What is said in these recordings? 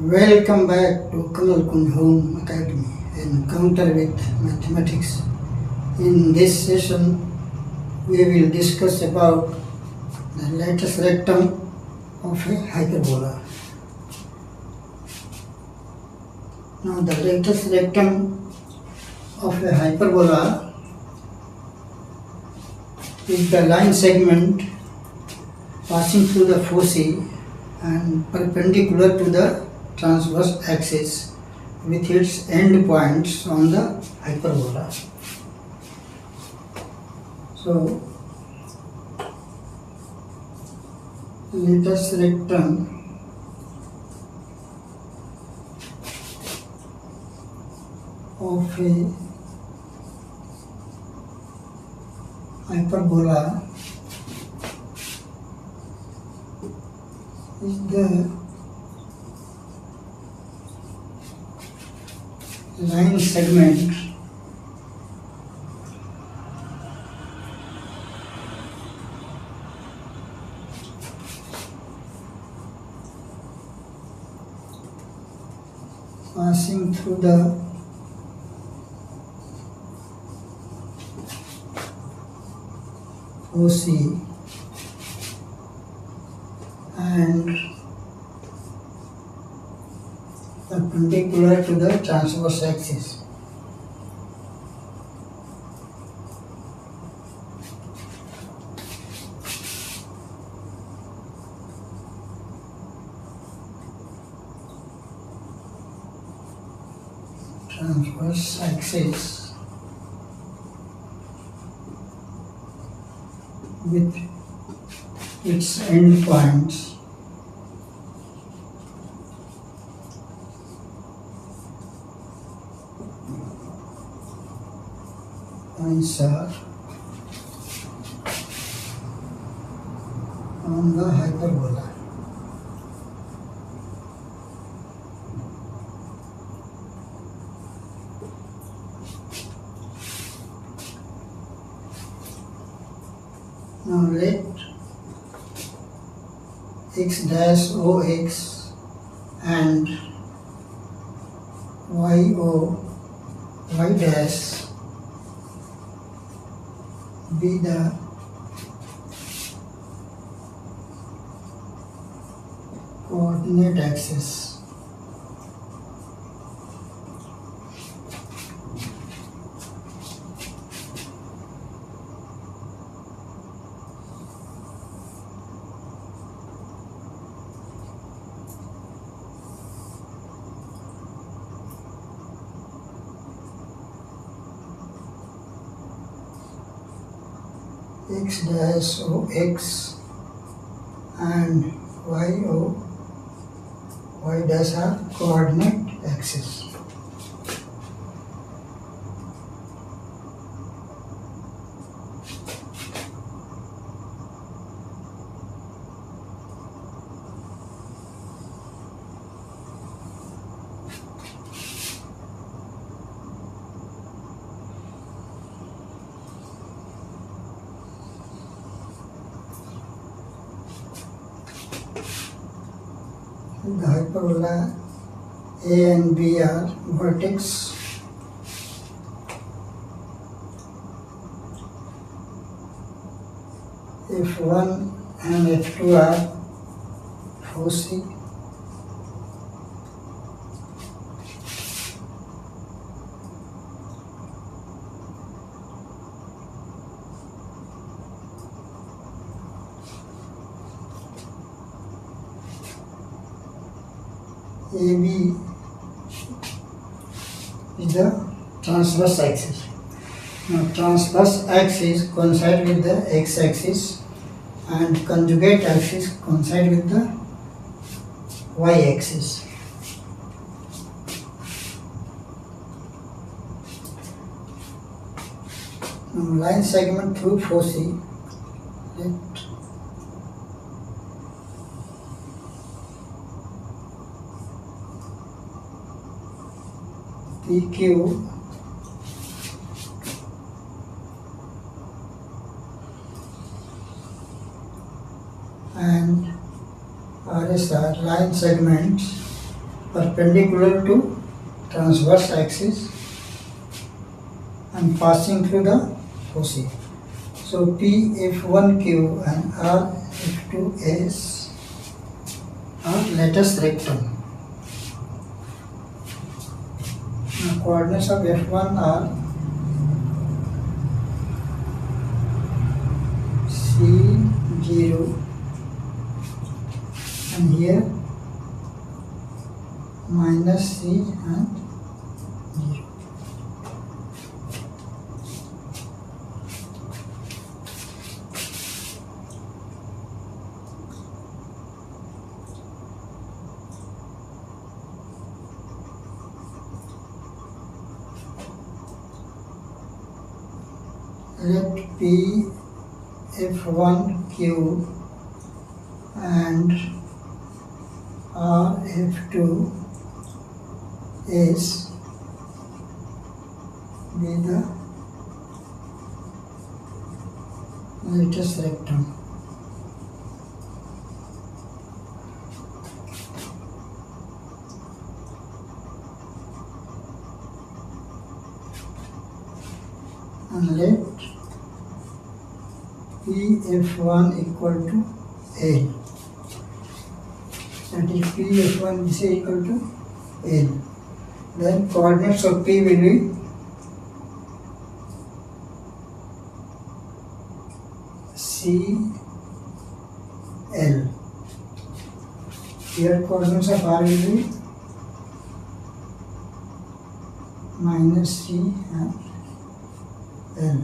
Welcome back to Kamal Kunj Home Academy, Encounter with Mathematics. In this session, we will discuss about the Latus Rectum of a hyperbola. Now, the Latus Rectum of a hyperbola is the line segment passing through the foci and perpendicular to the transverse axis with its end points on the hyperbola. So, Latus rectum of a hyperbola is the line segment passing through the foci and perpendicular to the transverse axis. Transverse axis with its end points are on the hyperbola. Now let x dash OX and y dash be the coordinate axis. X dash OX and y dash are coordinate axis. The hyperbola A and B are vertex. F1 and F2 are foci. AB is the transverse axis. Now, transverse axis coincide with the x-axis and conjugate axis coincide with the y-axis. Now, line segment through foci, let PQ and RS are line segments perpendicular to transverse axis and passing through the foci. So PF1Q and RF2S are latus rectum. Now coordinates of F1 are C0 and here minus C and 0. Let P F1Q and RF2S be the latus rectum. And let PF1 equal to L. That is PF1 is equal to L. Then coordinates of P will be CL. Here coordinates of R will be minus C and L.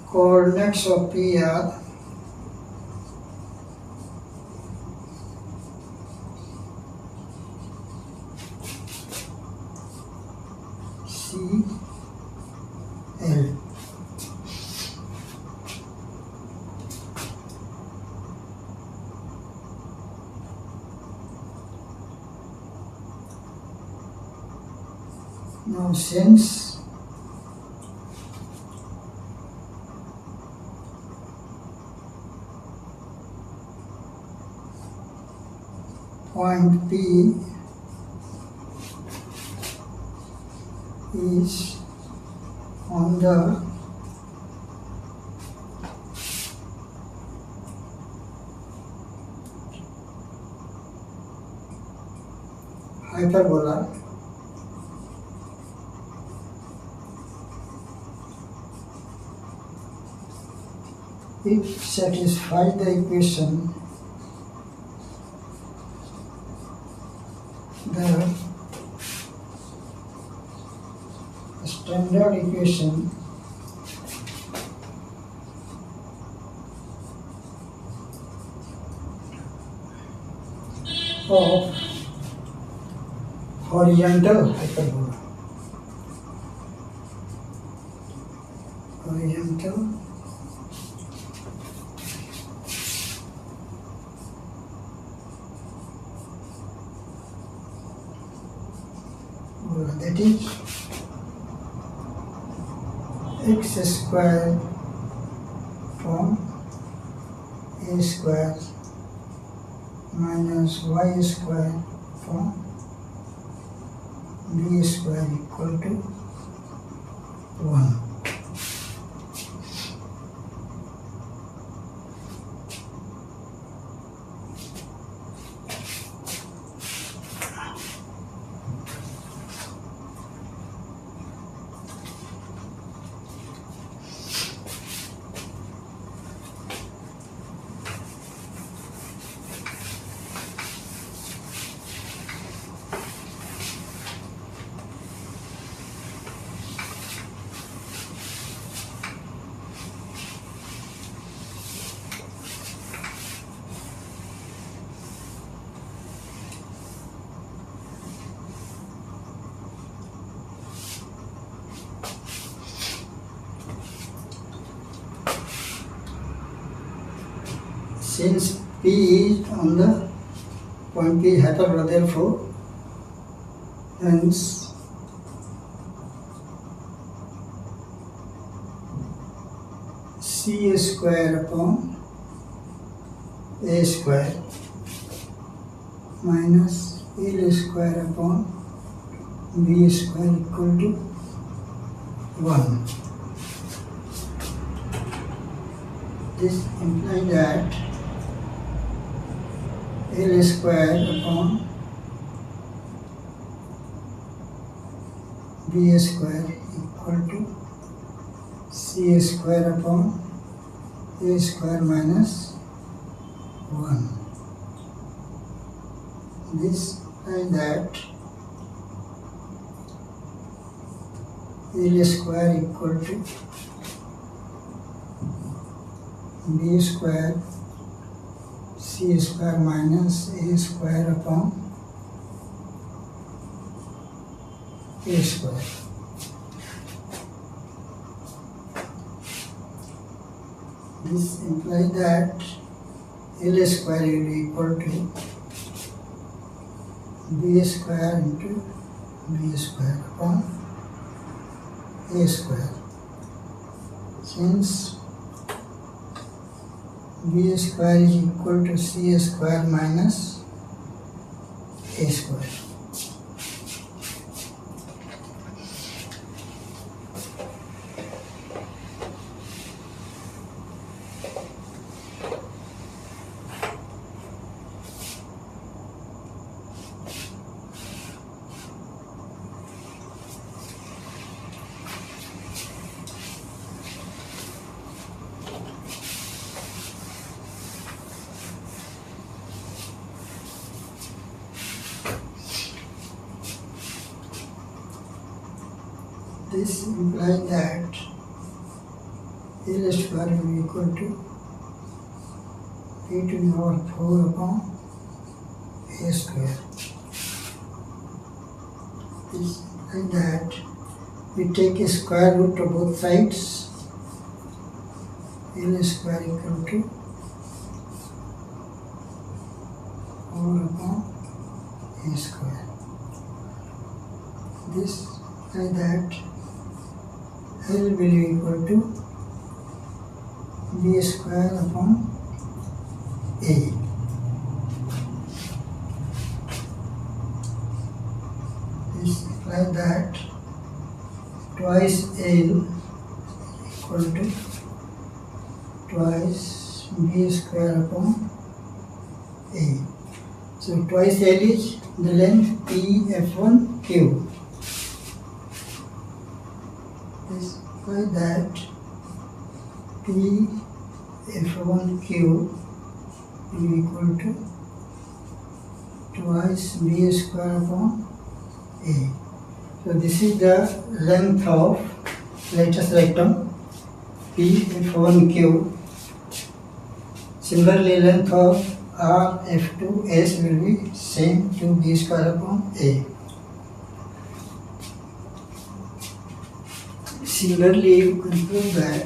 Coordinates of P are CL. Now since point P is on the hyperbola, it satisfies the equation the standard equation of horizontal hyperbola. Horizontal that is x square from a square minus y square from b square equal to 1. Since P is on the point P hyperbola, therefore hence C square upon A square minus L square upon B square equal to 1. This implies that L square upon B square equal to C square upon A square minus 1. This implies that L square equal to B square C square minus A square upon A square. This implies that L square will be equal to B square into B square upon A square. Since B square is equal to C square minus A square. This implies that L square will be equal to P to the power 4 upon A square. This implies that we take a square root of both sides. L square equal to 4 upon A square. This implies that L will be equal to B square upon A. This implies that twice L equal to twice B square upon A. So twice L is the length PF1Q. This implies that PF1Q will be equal to twice B square upon A. So this is the length of latus rectum PF1Q. Similarly, length of RF2S will be same to B square upon A. Similarly, you can prove that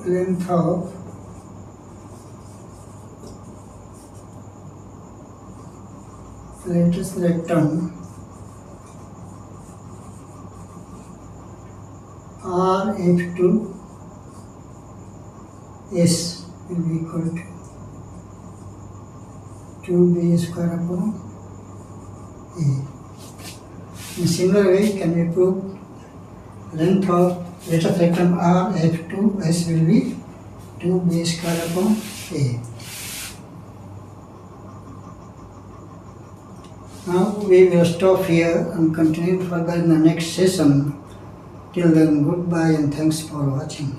length of latus rectum RF2S will be equal to 2B square upon A. In similar way, can we prove length of latus rectum RF2S will be 2B square upon A. Now we will stop here and continue further in the next session. Till then, goodbye and thanks for watching.